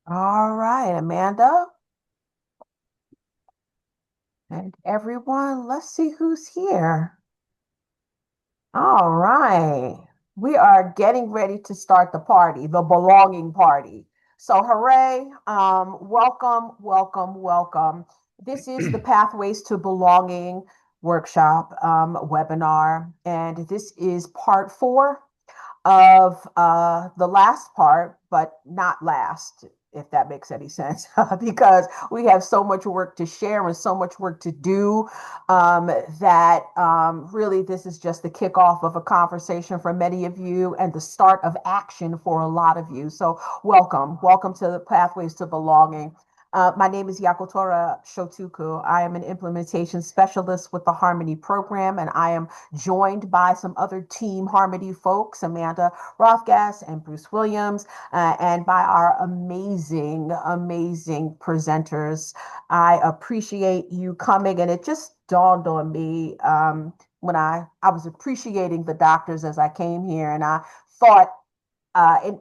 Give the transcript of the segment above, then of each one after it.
All right, Amanda and everyone, let's see who's here. All right. We are getting ready to start the party, the belonging party. So, hooray. Welcome, welcome, welcome. This is the Pathways to Belonging workshop webinar, and this is part four of the last part, but not last, if that makes any sense, because we have so much work to share and so much work to do that really this is just the kickoff of a conversation for many of you and the start of action for a lot of you. So, welcome. Welcome to the Pathways to Belonging. My name is Yakotora Shotuku. I am an implementation specialist with the Harmony program, and I am joined by some other Team Harmony folks, Amanda Rothgas and Bruce Williams, and by our amazing, amazing presenters. I appreciate you coming, and it just dawned on me when I was appreciating the doctors as I came here, and I thought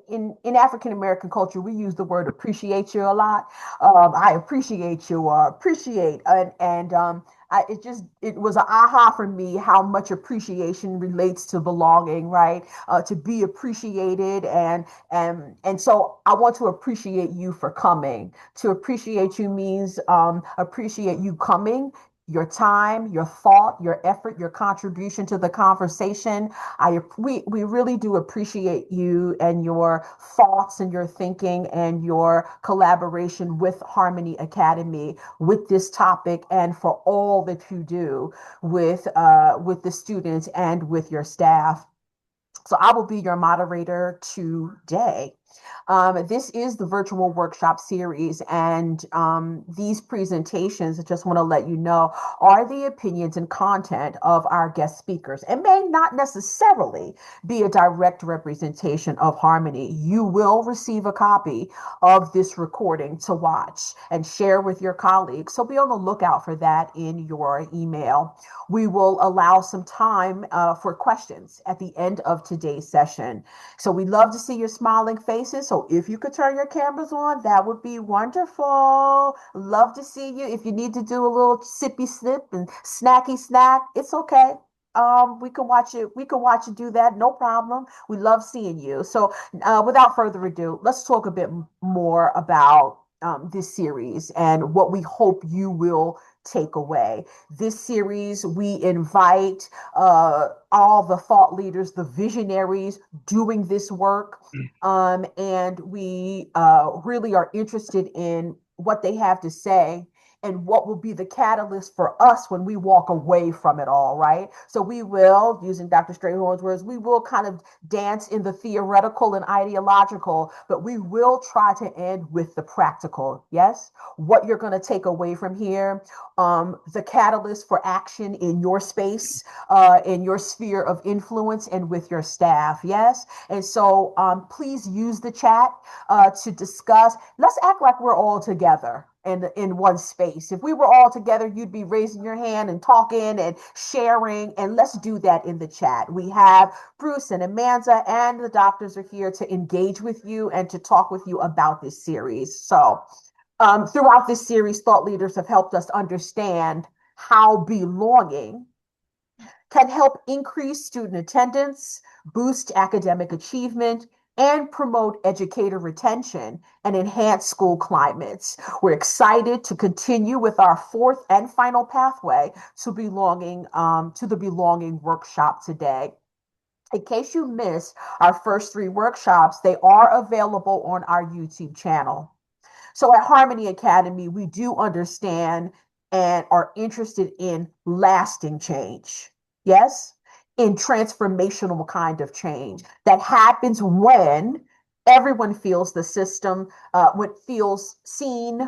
in African American culture, we use the word appreciate you a lot. I appreciate you, appreciate, it was an aha for me how much appreciation relates to belonging, right? To be appreciated, and so I want to appreciate you for coming. To appreciate you means appreciate you coming. Your time, your thought, your effort, your contribution to the conversation. We really do appreciate you and your thoughts and your thinking and your collaboration with Harmony Academy with this topic and for all that you do with the students and with your staff. So I will be your moderator today. This is the virtual workshop series, and these presentations, I just want to let you know, are the opinions and content of our guest speakers and may not necessarily be a direct representation of Harmony. You will receive a copy of this recording to watch and share with your colleagues. So be on the lookout for that in your email. We will allow some time for questions at the end of today's session. So we love to see your smiling faces. So if you could turn your cameras on, that would be wonderful. Love to see you. If you need to do a little sippy sip and snacky snack, it's okay. We can watch it. We can watch you do that. No problem. We love seeing you. So, without further ado, let's talk a bit more about this series and what we hope you will take away. This series, we invite all the thought leaders, the visionaries doing this work. And we really are interested in what they have to say and what will be the catalyst for us when we walk away from it all, right? So we will, using Dr. Strayhorn's words, we will kind of dance in the theoretical and ideological, but we will try to end with the practical. Yes? What you're going to take away from here, the catalyst for action in your space, in your sphere of influence, and with your staff. Yes? And so please use the chat to discuss. Let's act like we're all together in one space. If we were all together, you'd be raising your hand and talking and sharing. And let's do that in the chat. We have Bruce and Amanda and the doctors are here to engage with you and to talk with you about this series. So throughout this series, thought leaders have helped us understand how belonging can help increase student attendance, boost academic achievement, and promote educator retention and enhance school climates. We're excited to continue with our fourth and final pathway to the belonging workshop today. In case you missed our first three workshops, they are available on our YouTube channel. So at Harmony Academy, we do understand and are interested in lasting change. Yes, in transformational kind of change that happens when everyone feels the system, when feels seen,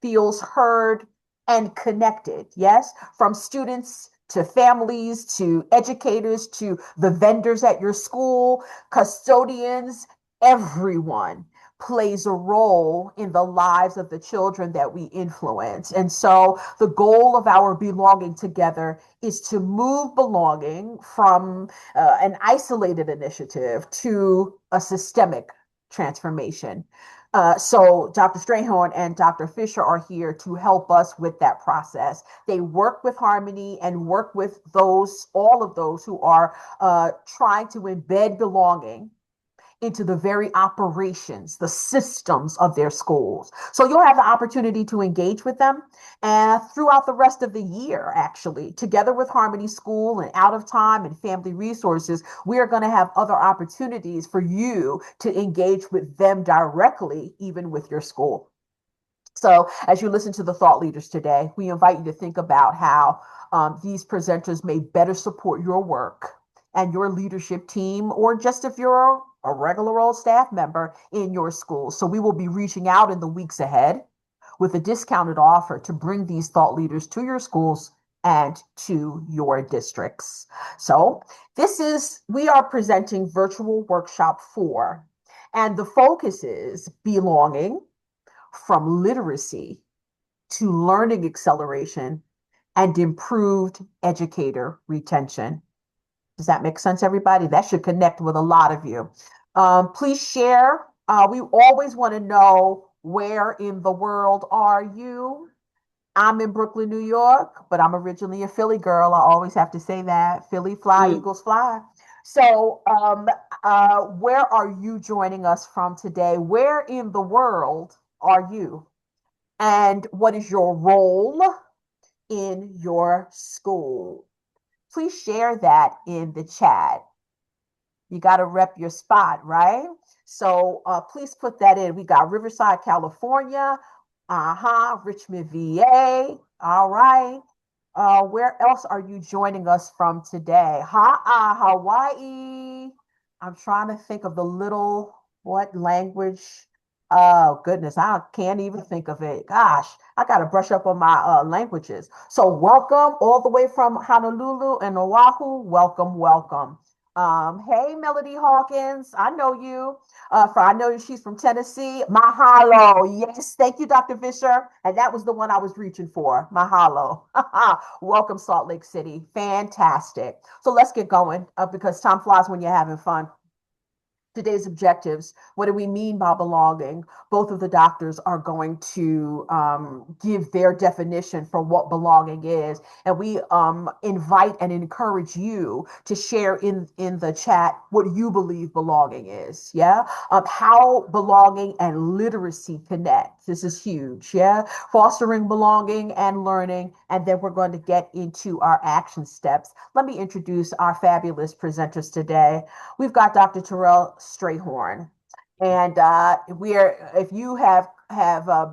feels heard, and connected. Yes, from students to families to educators to the vendors at your school, custodians, everyone plays a role in the lives of the children that we influence. And so the goal of our belonging together is to move belonging from an isolated initiative to a systemic transformation. So Dr. Strayhorn and Dr. Fisher are here to help us with that process. They work with Harmony and work with all of those who are trying to embed belonging into the very operations, the systems of their schools. So you'll have the opportunity to engage with them and throughout the rest of the year, actually, together with Harmony School and Out of Time and Family Resources, we are going to have other opportunities for you to engage with them directly, even with your school. So, as you listen to the thought leaders today, we invite you to think about how these presenters may better support your work and your leadership team, or just if you're a regular old staff member in your school. So, we will be reaching out in the weeks ahead with a discounted offer to bring these thought leaders to your schools and to your districts. So, we are presenting virtual workshop 4, and the focus is belonging from literacy to learning acceleration and improved educator retention. Does that make sense, everybody? That should connect with a lot of you. Please share. We always want to know, where in the world are you? I'm in Brooklyn, New York, but I'm originally a Philly girl. I always have to say that. Philly fly, Eagles fly. So, where are you joining us from today? Where in the world are you? And what is your role in your school? Please share that in the chat. You got to rep your spot, right? So please put that in. We got Riverside, California. Richmond, VA. All right. Where else are you joining us from today? Hawaii. I'm trying to think of the little, what language? Oh, goodness. I can't even think of it. Gosh, I got to brush up on my languages. So, welcome all the way from Honolulu and Oahu. Welcome, welcome. Hey, Melody Hawkins. I know you. I know she's from Tennessee. Mahalo. Yes, thank you, Dr. Fisher. And that was the one I was reaching for. Mahalo. Welcome, Salt Lake City. Fantastic. So let's get going because time flies when you're having fun. Today's objectives. What do we mean by belonging? Both of the doctors are going to give their definition for what belonging is. And we invite and encourage you to share in the chat what you believe belonging is. Yeah. How belonging and literacy connect. This is huge. Yeah. Fostering belonging and learning. And then we're going to get into our action steps. Let me introduce our fabulous presenters today. We've got Dr. Terrell Strayhorn, and if you have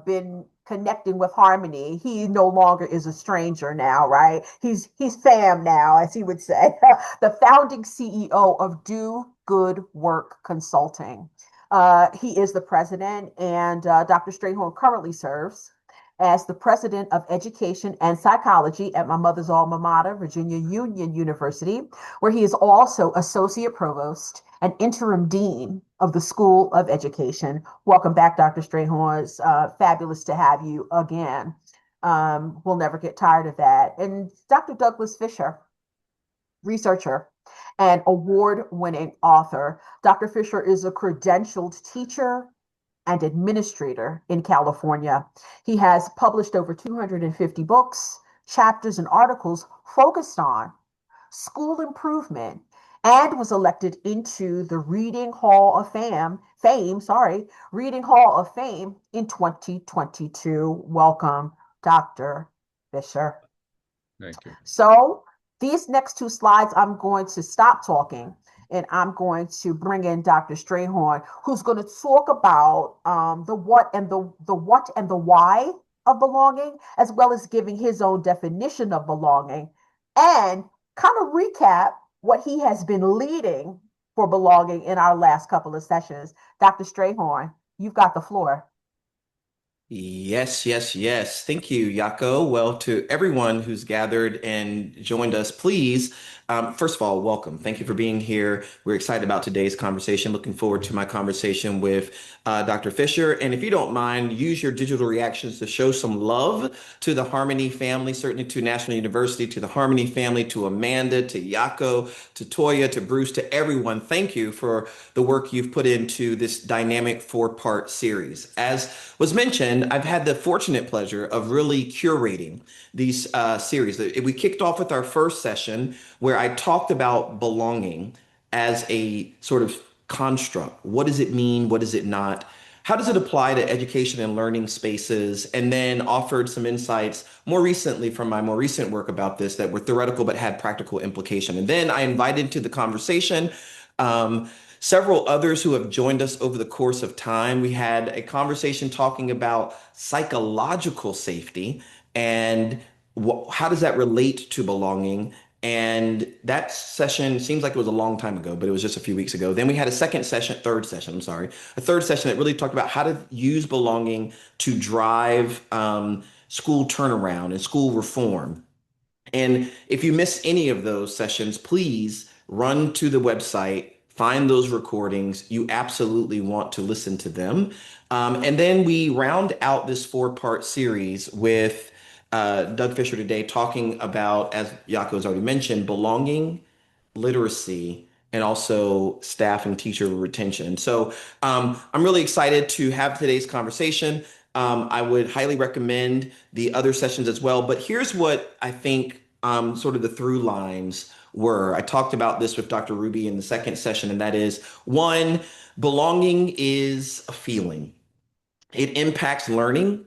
been connecting with Harmony, he no longer is a stranger now, right? He's fam now, as he would say. The founding CEO of Do Good Work Consulting. He is the president, and Dr. Strayhorn currently serves as the president of education and psychology at my mother's alma mater, Virginia Union University, where he is also associate provost and interim dean of the School of Education. Welcome back, Dr. Strayhorn. It's fabulous to have you again. We'll never get tired of that. And Dr. Douglas Fisher, researcher and award-winning author. Dr. Fisher is a credentialed teacher and administrator in California. He has published over 250 books, chapters, and articles focused on school improvement, and was elected into the Reading Hall of Fame in 2022. Welcome, Dr. Fisher. Thank you. So these next two slides, I'm going to stop talking and I'm going to bring in Dr. Strayhorn, who's going to talk about the what and the why of belonging, as well as giving his own definition of belonging, and kind of recap what he has been leading for belonging in our last couple of sessions. Dr. Strayhorn, you've got the floor. Yes, yes, yes. Thank you, Yako. Well, to everyone who's gathered and joined us, please, first of all, welcome. Thank you for being here. We're excited about today's conversation. Looking forward to my conversation with Dr. Fisher. And if you don't mind, use your digital reactions to show some love to the Harmony family, certainly to National University, to the Harmony family, to Amanda, to Yako, to Toya, to Bruce, to everyone. Thank you for the work you've put into this dynamic four-part series. As was mentioned, I've had the fortunate pleasure of really curating these series. We kicked off with our first session where I talked about belonging as a sort of construct. What does it mean? What does it not? How does it apply to education and learning spaces? And then offered some insights more recently from my more recent work about this that were theoretical but had practical implication. And then I invited to the conversation um, several others who have joined us over the course of time. We had a conversation talking about psychological safety and how does that relate to belonging. And that session seems like it was a long time ago, but it was just a few weeks ago. Then we had a third session, I'm sorry, a third session that really talked about how to use belonging to drive school turnaround and school reform. And if you miss any of those sessions, please run to the website, find those recordings. You absolutely want to listen to them. And then we round out this four-part series with Doug Fisher today talking about, as Yako has already mentioned, belonging, literacy, and also staff and teacher retention. So I'm really excited to have today's conversation. I would highly recommend the other sessions as well. But here's what I think sort of the through lines were. I talked about this with Dr. Ruby in the second session, and that is one, belonging is a feeling. It impacts learning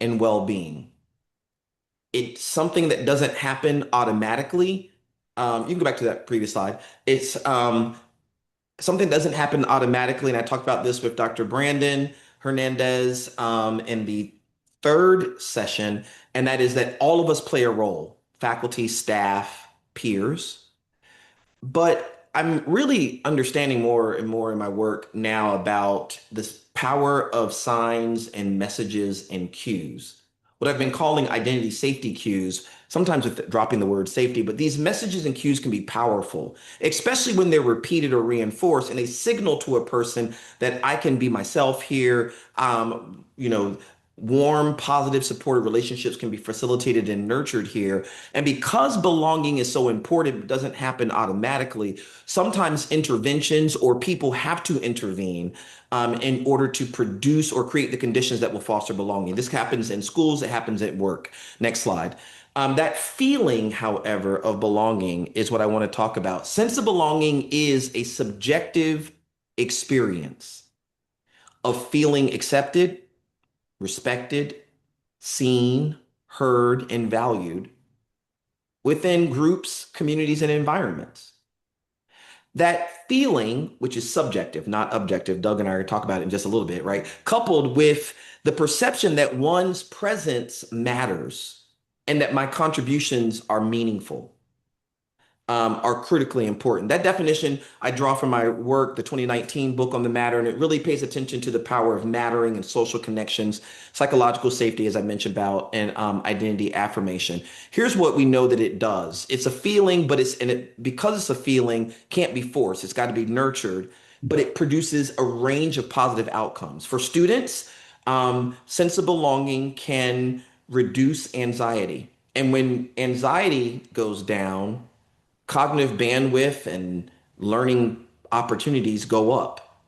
and well-being. It's something that doesn't happen automatically. You can go back to that previous slide. It's something that doesn't happen automatically, and I talked about this with Dr. Brandon Hernandez in the third session, and that is that all of us play a role, faculty, staff, peers. But I'm really understanding more and more in my work now about this power of signs and messages and cues. What I've been calling identity safety cues, sometimes with dropping the word safety, but these messages and cues can be powerful, especially when they're repeated or reinforced and they signal to a person that I can be myself here. Warm, positive, supportive relationships can be facilitated and nurtured here. And because belonging is so important, it doesn't happen automatically. Sometimes interventions or people have to intervene in order to produce or create the conditions that will foster belonging. This happens in schools, it happens at work. Next slide. That feeling, however, of belonging is what I want to talk about. Sense of belonging is a subjective experience of feeling accepted, respected, seen, heard, and valued within groups, communities, and environments. That feeling, which is subjective, not objective, Doug and I are going to talk about it in just a little bit, right? Coupled with the perception that one's presence matters and that my contributions are meaningful, are critically important. That definition I draw from my work, the 2019 book on the matter, and it really pays attention to the power of mattering and social connections, psychological safety, as I mentioned about, and identity affirmation. Here's what we know that it does. It's a feeling, but because it's a feeling, can't be forced. It's got to be nurtured, but it produces a range of positive outcomes. For students, sense of belonging can reduce anxiety. And when anxiety goes down, cognitive bandwidth and learning opportunities go up.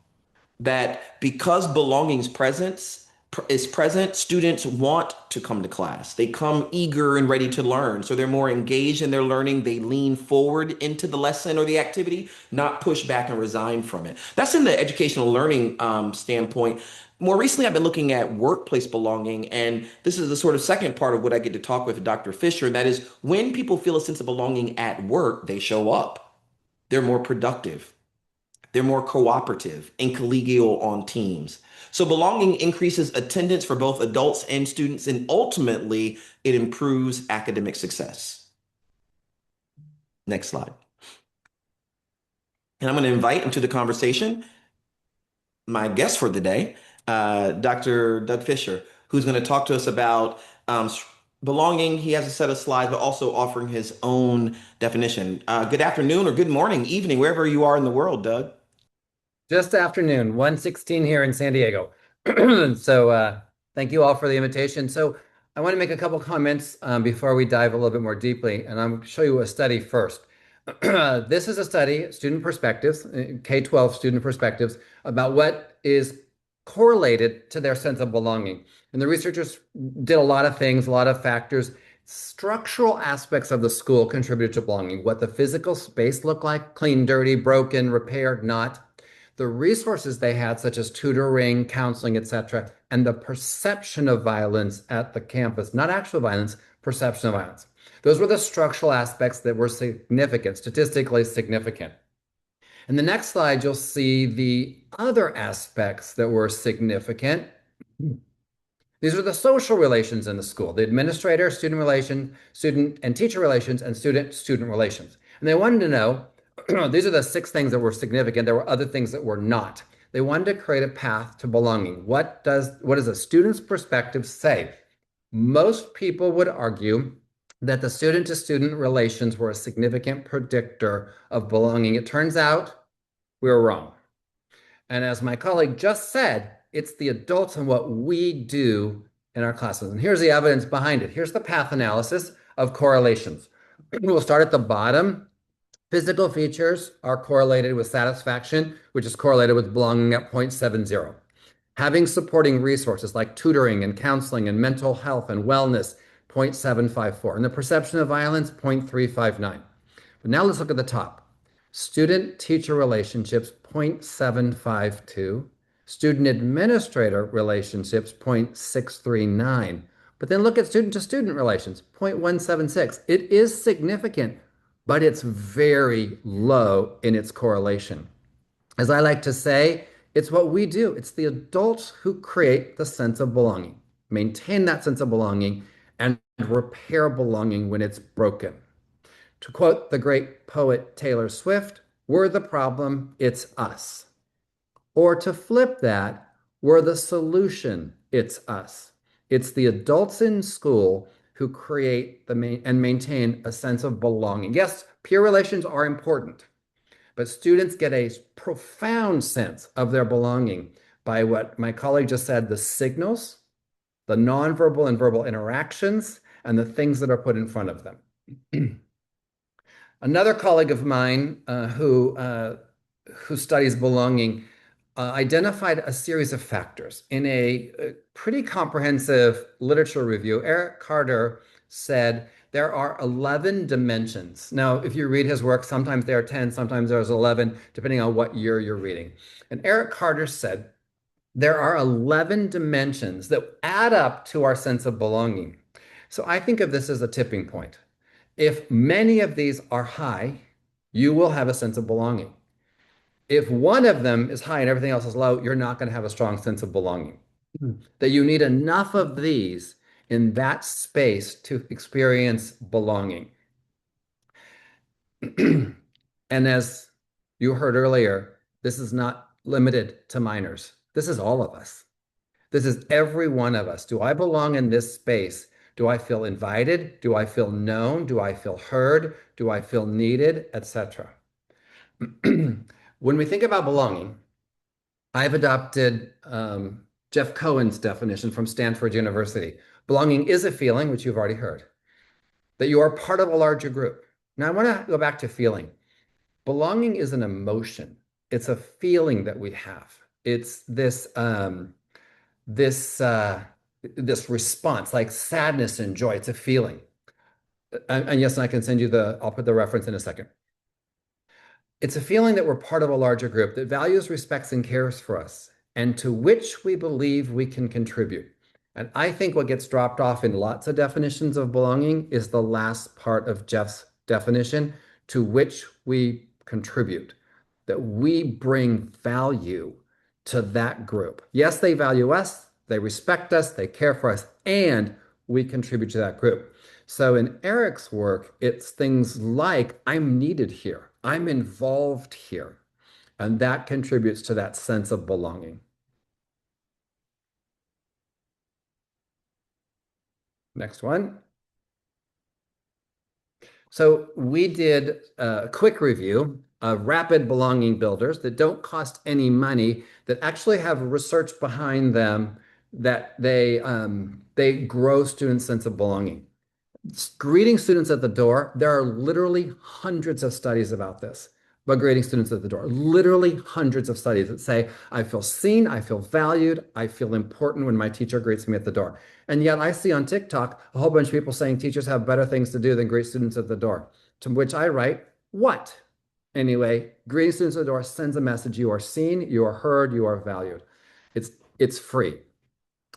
That because belonging's presence is present, students want to come to class. They come eager and ready to learn. So they're more engaged in their learning. They lean forward into the lesson or the activity, not push back and resign from it. That's in the educational learning standpoint. More recently, I've been looking at workplace belonging, and this is the sort of second part of what I get to talk with Dr. Fisher, and that is when people feel a sense of belonging at work, they show up. They're more productive. They're more cooperative and collegial on teams. So belonging increases attendance for both adults and students, and ultimately it improves academic success. Next slide. And I'm going to invite into the conversation my guest for the day, Dr. Doug Fisher. who's going to talk to us about belonging. He has a set of slides, but also offering his own definition. Good afternoon or good morning, evening, wherever you are in the world, Doug. Just afternoon, 1:16 here in San Diego. So thank you all for the invitation. So I want to make a couple comments before we dive a little bit more deeply, and I'm going to show you a study first. This is a study, student perspectives, K-12 student perspectives, about what is correlated to their sense of belonging. And the researchers did a lot of things, a lot of factors. Structural aspects of the school contributed to belonging. What the physical space looked like, clean, dirty, broken, repaired, not. The resources they had, such as tutoring, counseling, etc., and the perception of violence at the campus, not actual violence, perception of violence. Those were the structural aspects that were significant, statistically significant. In the next slide, you'll see the other aspects that were significant. These are the social relations in the school, the administrator, student relation, student and teacher relations, and student-student relations. And they wanted to know, these are the 6 things that were significant. There were other things that were not. They wanted to create a path to belonging. What does a student's perspective say? Most people would argue that the student-to-student relations were a significant predictor of belonging. It turns out we were wrong. And as my colleague just said, it's the adults and what we do in our classes. And here's the evidence behind it. Here's the path analysis of correlations. We'll start at the bottom. Physical features are correlated with satisfaction, which is correlated with belonging at 0.70. Having supporting resources like tutoring and counseling and mental health and wellness, 0.754. And the perception of violence, 0.359. But now let's look at the top. Student-teacher relationships, 0.752. Student administrator relationships, 0.639. But then look at student-to-student relations, 0.176. It is significant, but it's very low in its correlation. As I like to say, it's what we do. It's the adults who create the sense of belonging, maintain that sense of belonging, and repair belonging when it's broken. To quote the great poet Taylor Swift, we're the problem, it's us. Or to flip that, we're the solution, it's us. It's the adults in school who create and maintain a sense of belonging. Yes, peer relations are important, but students get a profound sense of their belonging by what my colleague just said, the signals, the nonverbal and verbal interactions, and the things that are put in front of them. Another colleague of mine who studies belonging identified a series of factors. In a pretty comprehensive literature review, Eric Carter said there are 11 dimensions. Now, if you read his work, sometimes there are 10, sometimes there's 11, depending on what year you're reading. And Eric Carter said there are 11 dimensions that add up to our sense of belonging. So I think of this as a tipping point. If many of these are high, you will have a sense of belonging. If one of them is high and everything else is low, you're not going to have a strong sense of belonging. That you need enough of these in that space to experience belonging. And as you heard earlier, this is not limited to minors. This is all of us. This is every one of us. Do I belong in this space? Do I feel invited? Do I feel known? Do I feel heard? Do I feel needed, etc.? When we think about belonging, I've adopted Jeff Cohen's definition from Stanford University. Belonging is a feeling, which you've already heard, that you are part of a larger group. Now, I want to go back to feeling. Belonging is an emotion. It's a feeling that we have. It's this response, like sadness and joy. It's a feeling. And yes, I can send you I'll put the reference in a second. It's a feeling that we're part of a larger group that values, respects, and cares for us, and to which we believe we can contribute. And I think what gets dropped off in lots of definitions of belonging is the last part of Jeff's definition, to which we contribute, that we bring value to that group. Yes, they value us, they respect us, they care for us, and we contribute to that group. So in Eric's work, it's things like, I'm needed here, I'm involved here, and that contributes to that sense of belonging. Next one. So we did a quick review of rapid belonging builders that don't cost any money, that actually have research behind them, that they grow students' sense of belonging. Greeting students at the door, there are literally hundreds of studies about this, about greeting students at the door. Literally hundreds of studies that say, I feel seen, I feel valued, I feel important when my teacher greets me at the door. And yet I see on TikTok a whole bunch of people saying teachers have better things to do than greet students at the door. To which I write, what? Anyway, greeting students at the door sends a message. You are seen, you are heard, you are valued. It's free.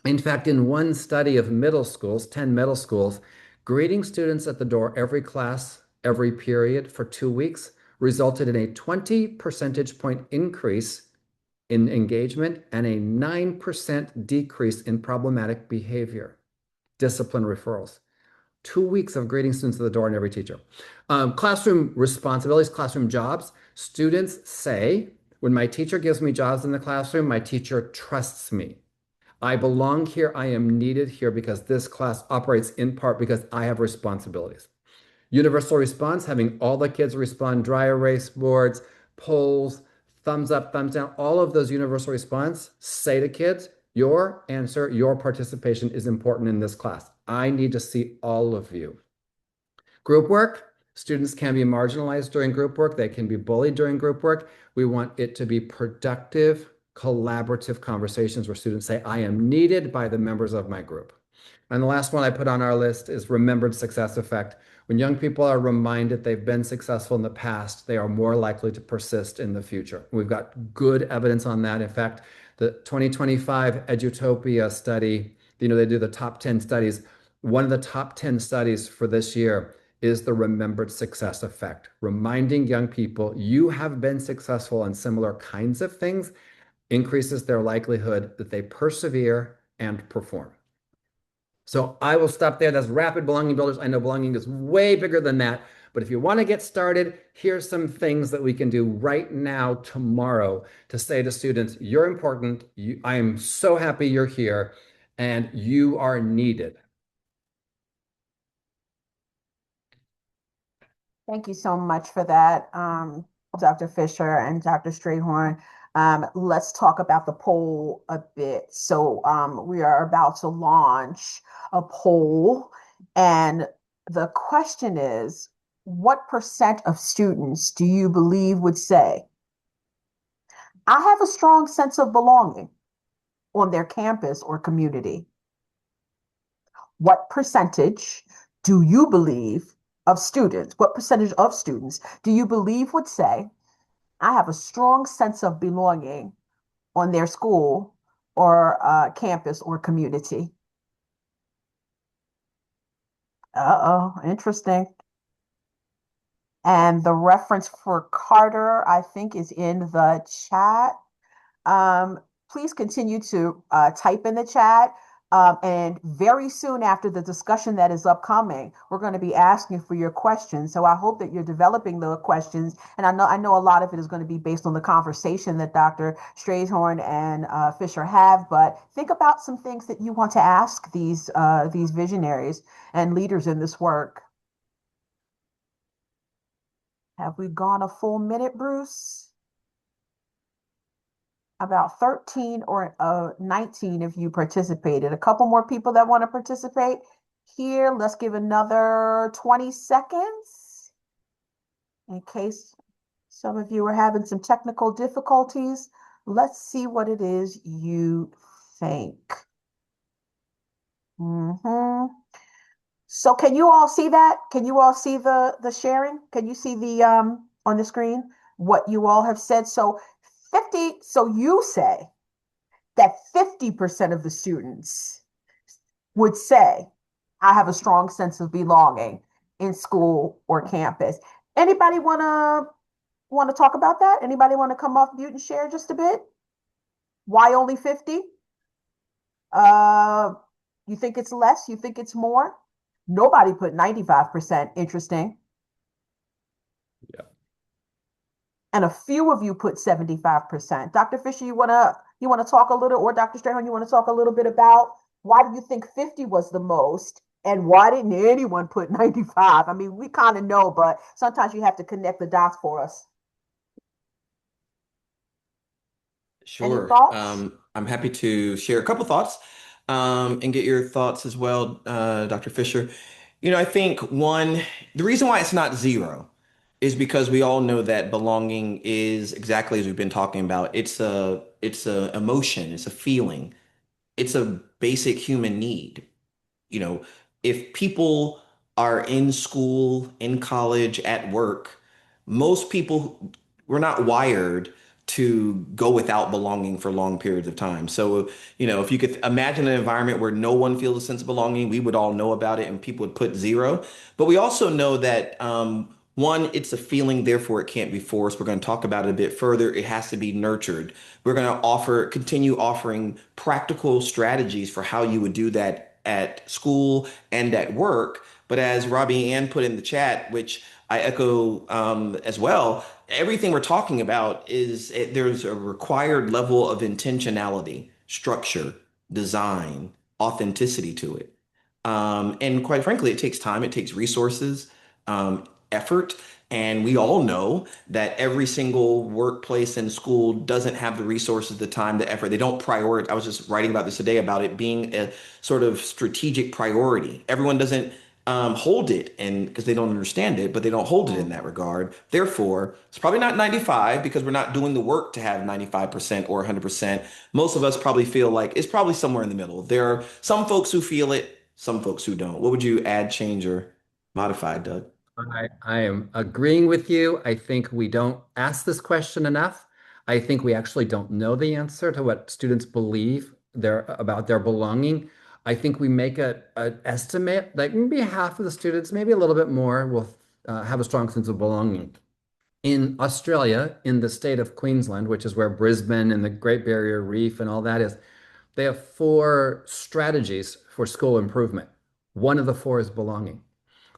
In fact, in one study of middle schools, 10 middle schools, greeting students at the door every class, every period for 2 weeks resulted in a 20 percentage point increase in engagement and a 9% decrease in problematic behavior, discipline referrals. 2 weeks of greeting students at the door and every teacher. Classroom responsibilities, classroom jobs. Students say, when my teacher gives me jobs in the classroom, my teacher trusts me. I belong here. I am needed here because this class operates in part because I have responsibilities. Universal response, having all the kids respond, dry erase boards, polls, thumbs up, thumbs down, all of those universal response, say to kids, your answer, your participation is important in this class. I need to see all of you. Group work, students can be marginalized during group work. They can be bullied during group work. We want it to be productive, collaborative conversations where students say, I am needed by the members of my group. And the last one I put on our list is remembered success effect. When young people are reminded they've been successful in the past, they are more likely to persist in the future. We've got good evidence on that. In fact, the 2025 Edutopia study, they do the top 10 studies. One of the top 10 studies for this year is the remembered success effect, reminding young people you have been successful in similar kinds of things increases their likelihood that they persevere and perform. So I will stop there. That's rapid belonging builders. I know belonging is way bigger than that, but if you want to get started, here's some things that we can do right now, tomorrow, to say to students, you're important. I am so happy you're here, and you are needed. Thank you so much for that, Dr. Fisher and Dr. Strayhorn. Let's talk about the poll a bit. So we are about to launch a poll, and the question is, what percent of students do you believe would say, I have a strong sense of belonging on their campus or community? What percentage do you believe what percentage of students do you believe would say, I have a strong sense of belonging on their school or campus or community? Uh-oh, interesting. And the reference for Carter, I think, is in the chat. Please continue to type in the chat. And very soon after the discussion that is upcoming, we're going to be asking for your questions. So I hope that you're developing the questions. And I know a lot of it is going to be based on the conversation that Dr. Strayhorn and Fisher have. But think about some things that you want to ask these visionaries and leaders in this work. Have we gone a full minute, Bruce? About 13 or 19 of you participated. A couple more people that want to participate here. Let's give another 20 seconds in case some of you are having some technical difficulties. Let's see what it is you think. So can you all see that? Can you all see the sharing? Can you see the on the screen what you all have said? So you say that 50% of the students would say, I have a strong sense of belonging in school or campus. Anybody want to talk about that? Anybody want to come off mute and share just a bit? Why only 50? You think it's less? You think it's more? Nobody put 95%. Interesting. Yeah. And a few of you put 75%. Dr. Fisher, you wanna talk a little, or Dr. Strayhorn, you want to talk a little bit about why do you think 50 was the most, And why didn't anyone put 95? I mean, we kind of know, but sometimes you have to connect the dots for us. Any Sure. thoughts? I'm happy to share a couple thoughts and get your thoughts as well, Dr. Fisher. I think one, the reason why it's not zero is because we all know that belonging is exactly as we've been talking about. It's a emotion, it's a feeling, it's a basic human need. you know, if people are in school, in college, at work, most people we're not wired to go without belonging for long periods of time. So, if you could imagine an environment where no one feels a sense of belonging, we would all know about it and people would put zero. But we also know that one, it's a feeling, therefore it can't be forced. We're going to talk about it a bit further. It has to be nurtured. We're going to continue offering practical strategies for how you would do that at school and at work. But as Robbie Ann put in the chat, which I echo as well, everything we're talking about there's a required level of intentionality, structure, design, authenticity to it. And quite frankly, it takes time, it takes resources, effort. And we all know that every single workplace and school doesn't have the resources, the time, the effort. They don't prioritize. I was just writing about this today about it being a sort of strategic priority. Everyone doesn't hold it, and because they don't understand it, but they don't hold it in that Mhm. regard. Therefore, it's probably not 95 because we're not doing the work to have 95% or 100%. Most of us probably feel like it's probably somewhere in the middle. There are some folks who feel it, some folks who don't. What would you add, change, or modify, Doug? I am agreeing with you. I think we don't ask this question enough. I think we actually don't know the answer to what students believe about their belonging. I think we make an estimate, like maybe half of the students, maybe a little bit more, will have a strong sense of belonging. In Australia, in the state of Queensland, which is where Brisbane and the Great Barrier Reef and all that is, they have four strategies for school improvement. One of the four is belonging.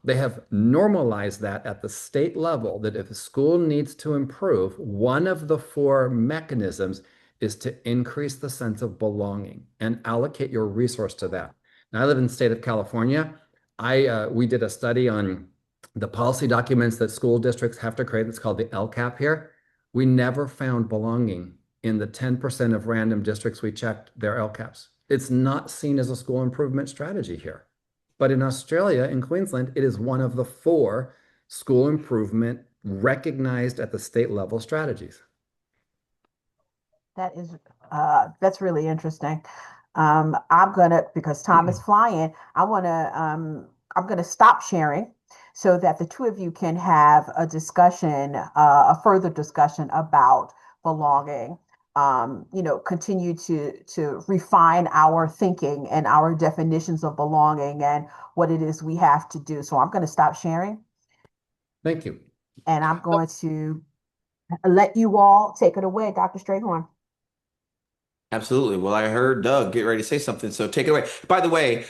They have normalized that at the state level that if a school needs to improve, one of the four mechanisms is to increase the sense of belonging and allocate your resource to that. Now, I live in the state of California. We did a study on the policy documents that school districts have to create. It's called the LCAP here. We never found belonging in the 10% of random districts we checked their LCAPs. It's not seen as a school improvement strategy here. But in Australia, in Queensland, it is one of the four school improvement recognized at the state level strategies. That is that's really interesting. I'm gonna because time is flying. I'm gonna stop sharing so that the two of you can have a discussion, a further discussion about belonging. Continue to refine our thinking and our definitions of belonging and what it is we have to do. So I'm gonna stop sharing Thank you. and I'm going to let you all take it away, Dr. Strayhorn. Absolutely. Well, I heard Doug get ready to say something, so take it away. By the way,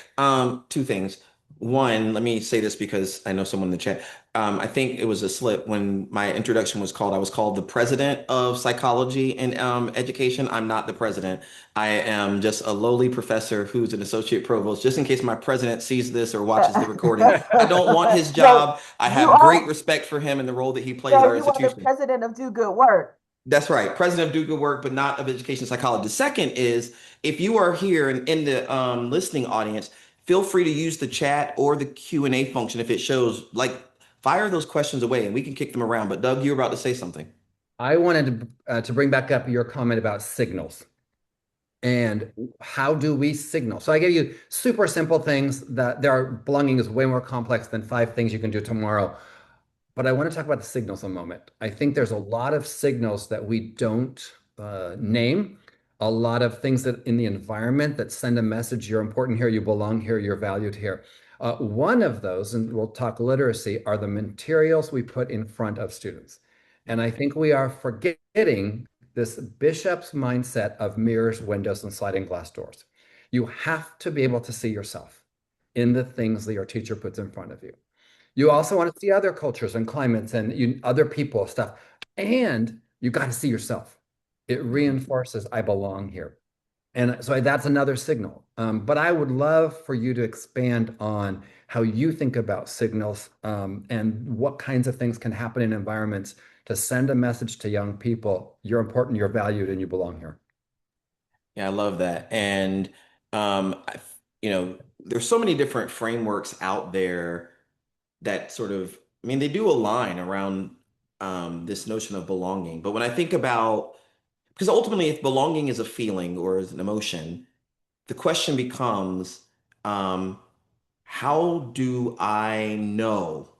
two things. One, let me say this because I know someone in the chat. I think it was a slip when my introduction was called. I was called the president of psychology and education. I'm not the president. I am just a lowly professor who's an associate provost. Just in case my president sees this or watches the recording, I don't want his No, job. I you have great are respect for him and the role that he plays at no, our you are the institution. president of Do Good Work. That's right. President of Do Good Work, but not of education psychology. The second is if you are here and in the listening audience, feel free to use the chat or the Q&A function if it shows, like, fire those questions away and we can kick them around. But Doug, you're about to say something. I wanted to bring back up your comment about signals and how do we signal. So I gave you super simple things that there are belonging is way more complex than five things you can do tomorrow. But I want to talk about the signals a moment. I think there's a lot of signals that we don't name, a lot of things that in the environment that send a message, you're important here, you belong here, you're valued here. One of those, and we'll talk literacy, are the materials we put in front of students. And I think we are forgetting this Bishop's mindset of mirrors, windows, and sliding glass doors. You have to be able to see yourself in the things that your teacher puts in front of you. You also want to see other cultures and climates and other people stuff. And you got to see yourself. It reinforces I belong here. And so that's another signal. But I would love for you to expand on how you think about signals, and what kinds of things can happen in environments to send a message to young people. You're important, you're valued, and you belong here. Yeah, I love that. And there's so many different frameworks out there that sort of, I mean, they do align around this notion of belonging. But when I think about, because ultimately, if belonging is a feeling or is an emotion, the question becomes, um, how do I know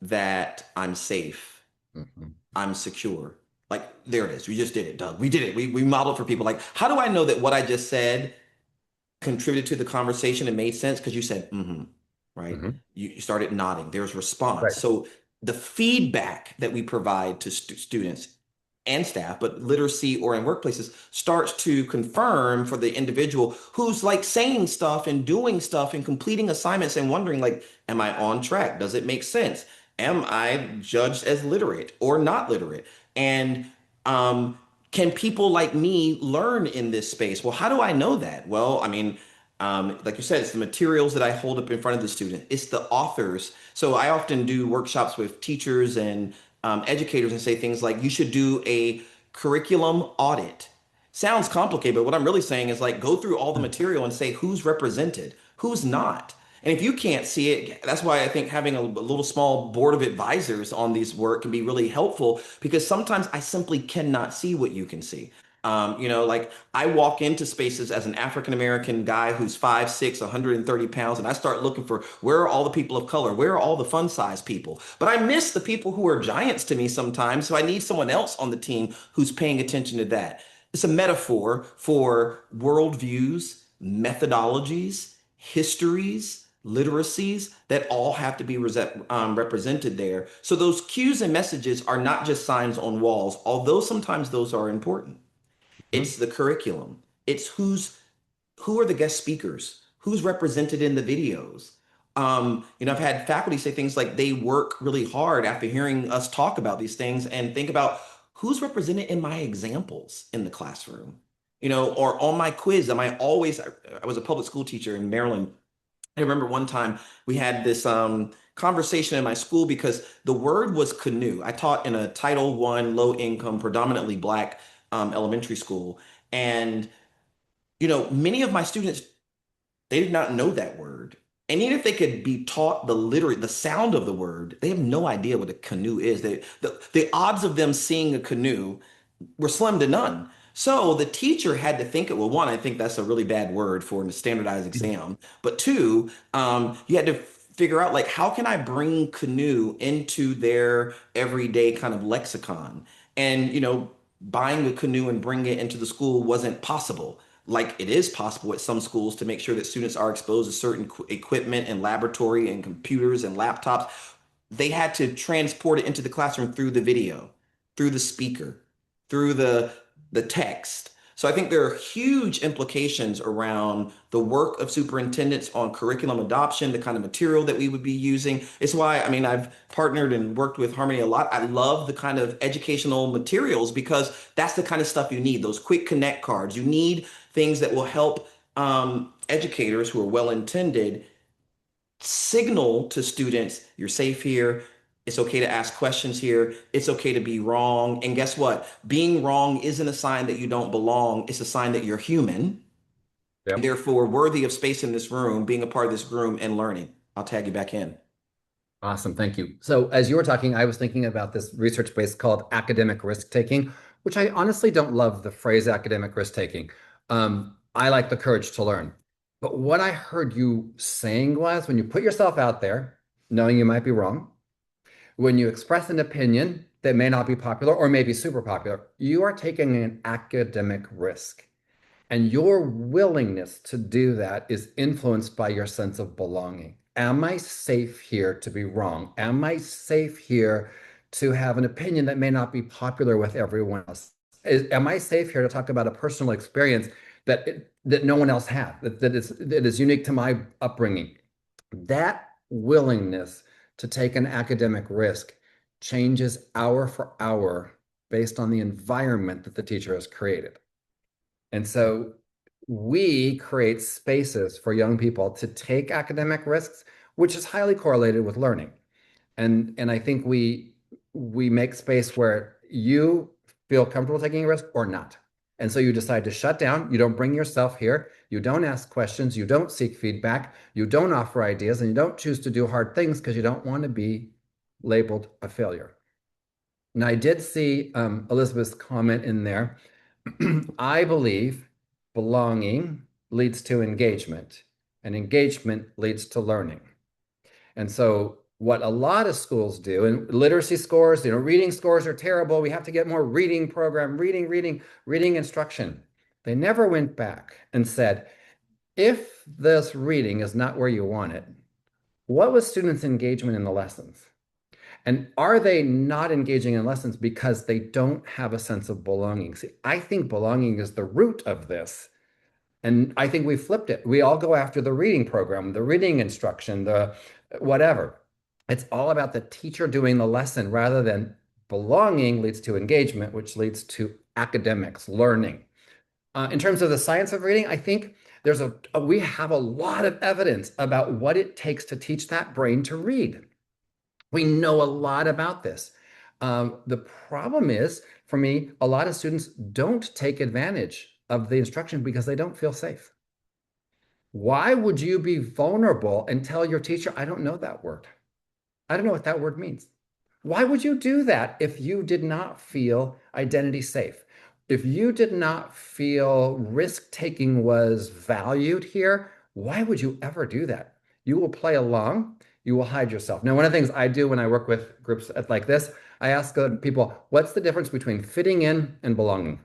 that I'm safe? Mhm. I'm secure. Like, there it is. We just did it, Doug. We did it. We modeled for people. Like, how do I know that what I just said contributed to the conversation and made sense? Because you said, mm-hmm, right? Mhm. You started nodding. There's response. Right. So the feedback that we provide to students and staff, but literacy or in workplaces starts to confirm for the individual who's like saying stuff and doing stuff and completing assignments and wondering like, am I on track? Does it make sense? Am I judged as literate or not literate? And um, can people like me learn in this space? Well, how do I know that? Well, I mean, like you said, it's the materials that I hold up in front of the student. It's the authors. So I often do workshops with teachers and educators and say things like, you should do a curriculum audit. Sounds complicated, but what I'm really saying is like go through all the material and say who's represented, who's not. And if you can't see it, that's why I think having a little small board of advisors on these work can be really helpful because sometimes I simply cannot see what you can see. Like I walk into spaces as an African American guy who's 5'6", 130 pounds, and I start looking for where are all the people of color? Where are all the fun size people? But I miss the people who are giants to me sometimes. So I need someone else on the team who's paying attention to that. It's a metaphor for worldviews, methodologies, histories, literacies that all have to be represented there. So those cues and messages are not just signs on walls, although sometimes those are important. Mhm. It's the curriculum. It's who are the guest speakers? Who's represented in the videos? I've had faculty say things like they work really hard after hearing us talk about these things and think about who's represented in my examples in the classroom, or on my quiz. I was a public school teacher in Maryland. I remember one time we had this conversation in my school because the word was canoe. I taught in a Title I, low income, predominantly Black elementary school. And many of my students, they did not know that word. And even if they could be taught the sound of the word, they have no idea what a canoe is. The odds of them seeing a canoe were slim to none. So the teacher had to think it. Well, one, I think that's a really bad word for a standardized exam. But two, you had to figure out like how can I bring canoe into their everyday kind of lexicon? And buying a canoe and bringing it into the school wasn't possible. Like it is possible at some schools to make sure that students are exposed to certain equipment and laboratory and computers and laptops. They had to transport it into the classroom through the video, through the speaker, through the text. So I think there are huge implications around the work of superintendents on curriculum adoption, the kind of material that we would be using. It's why, I mean, I've partnered and worked with Harmony a lot. I love the kind of educational materials because that's the kind of stuff you need, those quick connect cards. You need things that will help educators who are well intended signal to students you're safe here. It's okay to ask questions here. It's okay to be wrong. And guess what? Being wrong isn't a sign that you don't belong. It's a sign that you're human, and Yep. therefore worthy of space in this room, being a part of this room and learning. I'll tag you back in. Awesome. Thank you. So as you were talking, I was thinking about this research base called academic risk taking, which I honestly don't love the phrase academic risk taking. I like the courage to learn. But what I heard you saying was when you put yourself out there, knowing you might be wrong, when you express an opinion that may not be popular or may be super popular, you are taking an academic risk. And your willingness to do that is influenced by your sense of belonging. Am I safe here to be wrong? Am I safe here to have an opinion that may not be popular with everyone else? Am I safe here to talk about a personal experience that no one else had, that is unique to my upbringing? That willingness to take an academic risk changes hour for hour based on the environment that the teacher has created. And so we create spaces for young people to take academic risks, which is highly correlated with learning. And I think we make space where you feel comfortable taking a risk or not. And so you decide to shut down. You don't bring yourself here. You don't ask questions. You don't seek feedback. You don't offer ideas, and you don't choose to do hard things because you don't want to be labeled a failure. And I did see Elizabeth's comment in there. I believe belonging leads to engagement, and engagement leads to learning. And so what a lot of schools do, and literacy scores, reading scores are terrible. We have to get more reading program, reading instruction. They never went back and said, if this reading is not where you want it, what was students' engagement in the lessons? And are they not engaging in lessons because they don't have a sense of belonging? See, I think belonging is the root of this. And I think we flipped it. We all go after the reading program, the reading instruction, the whatever. It's all about the teacher doing the lesson rather than belonging leads to engagement, which leads to academics, learning. In terms of the science of reading, I think we have a lot of evidence about what it takes to teach that brain to read. We know a lot about this. The problem is, for me, a lot of students don't take advantage of the instruction because they don't feel safe. Why would you be vulnerable and tell your teacher, I don't know that word? I don't know what that word means. Why would you do that if you did not feel identity safe? If you did not feel risk taking was valued here, why would you ever do that? You will play along, you will hide yourself. Now, one of the things I do when I work with groups like this, I ask people, what's the difference between fitting in and belonging?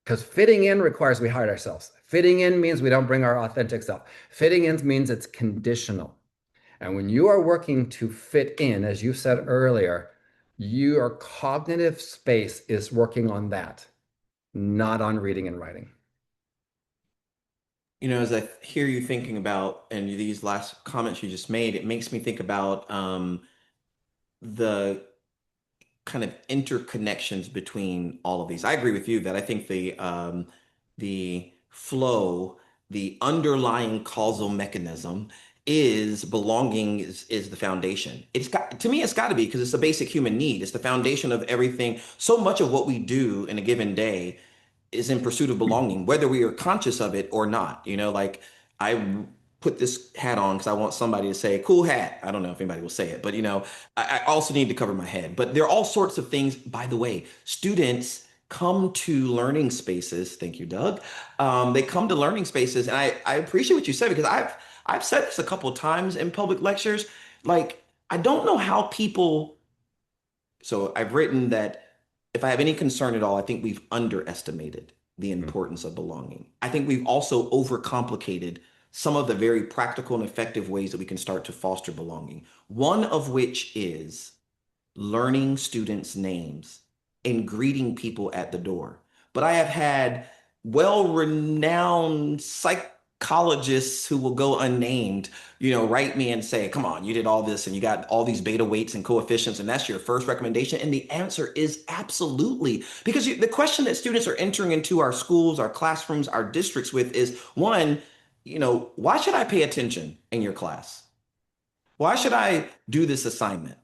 Because fitting in requires we hide ourselves. Fitting in means we don't bring our authentic self. Fitting in means it's conditional. And when you are working to fit in, as you said earlier, your cognitive space is working on that, not on reading and writing. As I hear you thinking about and these last comments you just made, it makes me think about the kind of interconnections between all of these. I agree with you that I think the flow, the underlying causal mechanism is belonging is the foundation. It's got to me, it's got to be because it's a basic human need. It's the foundation of everything. So much of what we do in a given day is in pursuit of belonging, whether we are conscious of it or not. Like I put this hat on because I want somebody to say, cool hat. I don't know if anybody will say it, but I also need to cover my head. But there are all sorts of things. By the way, students come to learning spaces. Thank you, Doug. They come to learning spaces, and I appreciate what you said because I've said this a couple of times in public lectures. Like, I don't know how people. So I've written that if I have any concern at all, I think we've underestimated the importance of belonging. I think we've also overcomplicated some of the very practical and effective ways that we can start to foster belonging. One of which is learning students' names and greeting people at the door. But I have had well-renowned psychologists who will go unnamed, write me and say, come on, you did all this and you got all these beta weights and coefficients, and that's your first recommendation. And the answer is absolutely. Because the question that students are entering into our schools, our classrooms, our districts with is one, why should I pay attention in your class? Why should I do this assignment?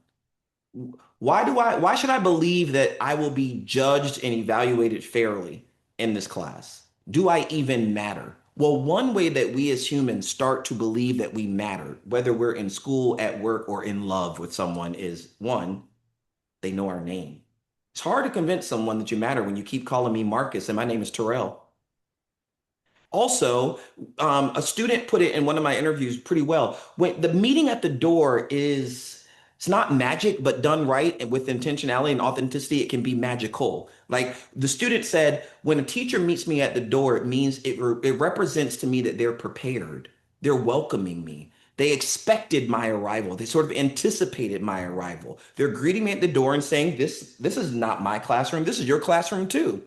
Why should I believe that I will be judged and evaluated fairly in this class? Do I even matter? Well, one way that we as humans start to believe that we matter, whether we're in school, at work, or in love with someone, is one, they know our name. It's hard to convince someone that you matter when you keep calling me Marcus and my name is Terrell. Also, a student put it in one of my interviews pretty well. When the meeting at the door it's not magic, but done right and with intentionality and authenticity, it can be magical. Like the student said, when a teacher meets me at the door, it means it represents to me that they're prepared. They're welcoming me. They expected my arrival. They sort of anticipated my arrival. They're greeting me at the door and saying, this is not my classroom. This is your classroom too.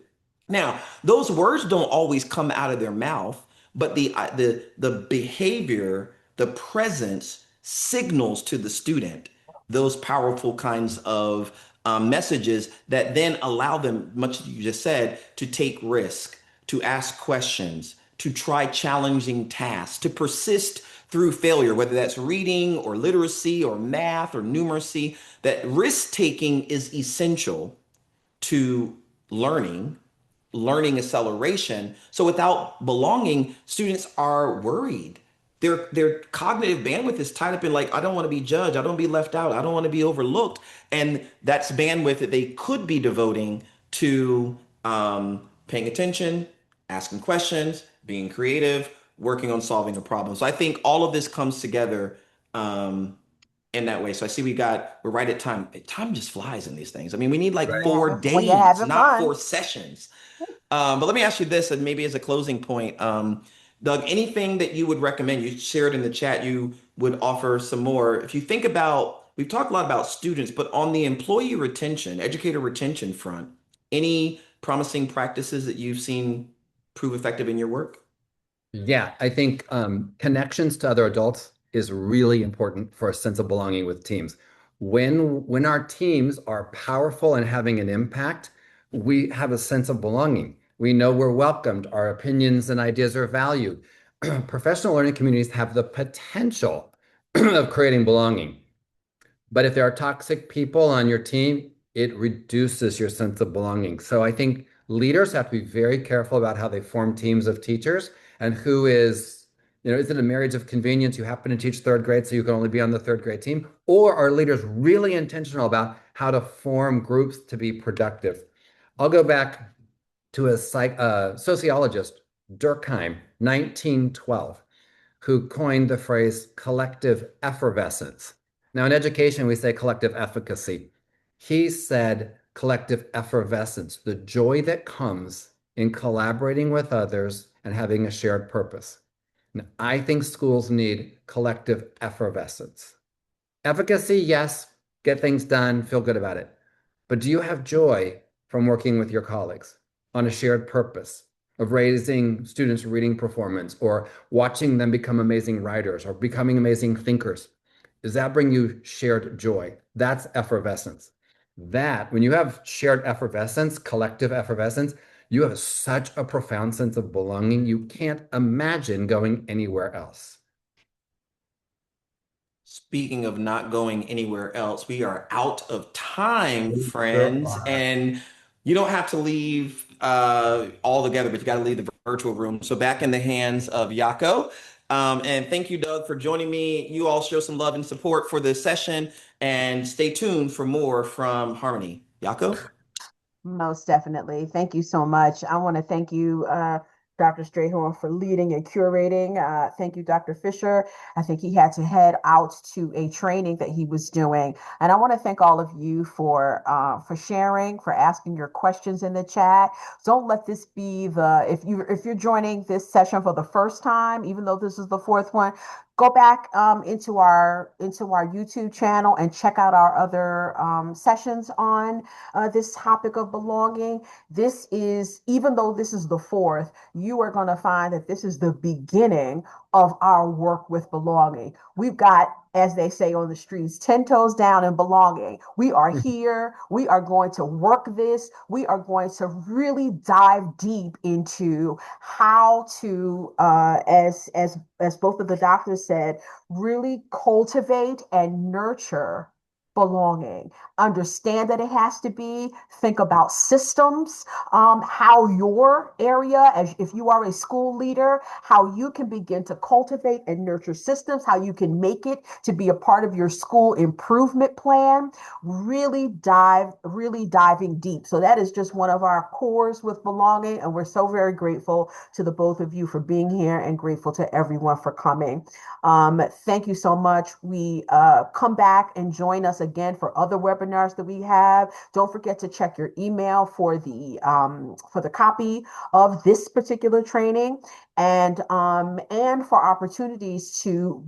Now, those words don't always come out of their mouth, but the behavior, the presence signals to the student those powerful kinds of messages that then allow them, much as you just said, to take risk, to ask questions, to try challenging tasks, to persist through failure, whether that's reading or literacy or math or numeracy, that risk taking is essential to learning, learning acceleration. So without belonging, students are worried. Their cognitive bandwidth is tied up in like, I don't want to be judged, I don't want to be left out, I don't want to be overlooked. And that's bandwidth that they could be devoting to paying attention, asking questions, being creative, working on solving a problem. So I think all of this comes together in that way. So I see we're right at time. Time just flies in these things. I mean, we need like Right. four Yeah, when you're days, having not fun. 4 sessions. But let me ask you this, and maybe as a closing point, Doug, anything that you would recommend? You shared in the chat, you would offer some more. If you think about, we've talked a lot about students, but on the employee retention, educator retention front, any promising practices that you've seen prove effective in your work? Yeah, I think connections to other adults is really important for a sense of belonging with teams. When our teams are powerful and having an impact, we have a sense of belonging. We know we're welcomed, our opinions and ideas are valued. Professional learning communities have the potential of creating belonging. But if there are toxic people on your team, it reduces your sense of belonging. So I think leaders have to be very careful about how they form teams of teachers and who is it a marriage of convenience? You happen to teach third grade, so you can only be on the third grade team? Or are leaders really intentional about how to form groups to be productive? I'll go back to a sociologist, Durkheim, 1912, who coined the phrase collective effervescence. Now, in education, we say collective efficacy. He said collective effervescence, the joy that comes in collaborating with others and having a shared purpose. Now, I think schools need collective effervescence. Efficacy, yes, get things done, feel good about it. But do you have joy from working with your colleagues on a shared purpose of raising students' reading performance or watching them become amazing writers or becoming amazing thinkers? Does that bring you shared joy? That's effervescence. That, when you have shared effervescence, collective effervescence, you have such a profound sense of belonging, you can't imagine going anywhere else. Speaking of not going anywhere else, we are out of time, We sure friends. are. And you don't have to leave altogether, but you got to leave the virtual room. So back in the hands of Yako. And thank you, Doug, for joining me. You all show some love and support for this session. And stay tuned for more from Harmony. Yako? Most definitely. Thank you so much. I want to thank you, Dr. Strayhorn, for leading and curating. Thank you, Dr. Fisher. I think he had to head out to a training that he was doing. And I want to thank all of you for sharing, for asking your questions in the chat. Don't let this be the if you're joining this session for the first time, even though this is the fourth one, go back into our YouTube channel and check out our other sessions on this topic of belonging. This is, even though this is the fourth, you are going to find that this is the beginning of our work with belonging. We've got, as they say on the streets, 10 toes down in belonging. We are here. We are going to work this. We are going to really dive deep into how to, as both of the doctors said, really cultivate and nurture belonging. Understand that it has to be. Think about systems, how your area, as if you are a school leader, how you can begin to cultivate and nurture systems, how you can make it to be a part of your school improvement plan. Really diving deep. So that is just one of our cores with belonging, and we're so very grateful to the both of you for being here and grateful to everyone for coming. Thank you so much. We come back and join us again for other webinars that we have. Don't forget to check your email for the copy of this particular training, and for opportunities to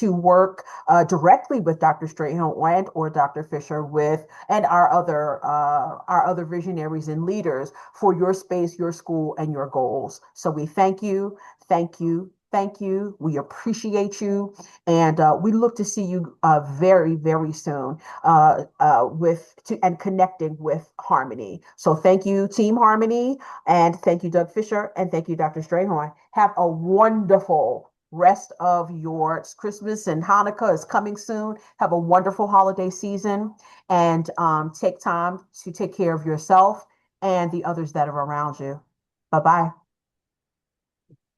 work directly with Dr. Strayhorn and or Dr. Fisher with and our other visionaries and leaders for your space, your school, and your goals. So we thank you, thank you, Thank you. We appreciate you. And we look to see you very, very soon and connecting with Harmony. So thank you, Team Harmony. And thank you, Doug Fisher. And thank you, Dr. Strayhorn. Have a wonderful rest of your Christmas, and Hanukkah is coming soon. Have a wonderful holiday season, and take time to take care of yourself and the others that are around you. Bye bye.